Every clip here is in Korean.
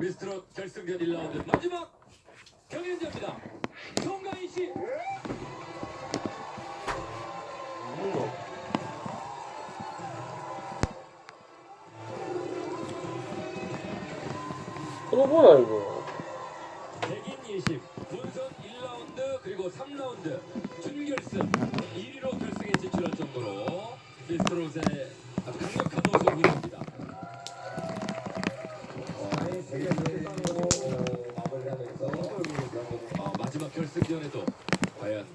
미스트롯 결승전 1라운드 마지막 경연자입니다. 송가인 씨. 끊어보나 이거. 백인 20, 본선 1라운드 그리고 3라운드 준결승 1위로 결승에 진출할 정도로 미스트롯의 아주 강력한 모습을 보입니다. 마지막 결승전에도 과연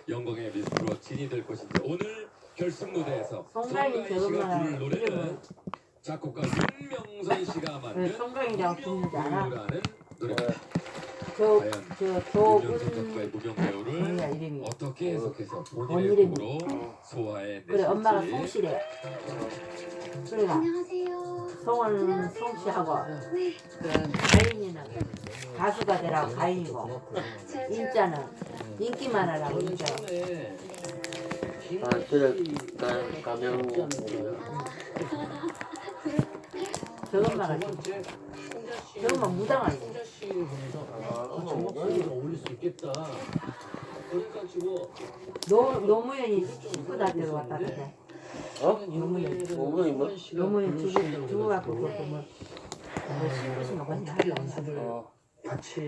영광의 미스트롯 진이 될 것인지 오늘 결승 무대에서 송가인 씨가 부를 노래는 작곡가 윤명선 씨가 만든 송가인이라고 부르는지 알아? 무용배우라는 노래입니다. 저 과연 조은 윤명선 작곡가의 무용배우를 언니야 이름이. 어떻게 해석해서 언니 본인의 이름이. 곡으로 소화해 그래 엄마가 내실지 송씨래. 그래가 안녕하세요. 송은 송씨하고 네. 가인이는 가수가 되라고 가인이고 제가 인자는 인기만 하라고 인자. 아, 그래, 나 가면. 저것만 하지. 저것만 무당하지. 올릴 수 있겠다. 그래가지고 노무현이 식구다 들어왔다 그래. 어? 노무현. 오븐이 뭐? 노무현 죽어갖고 그거 뭐 씹으신 거 봤냐? 어. 같이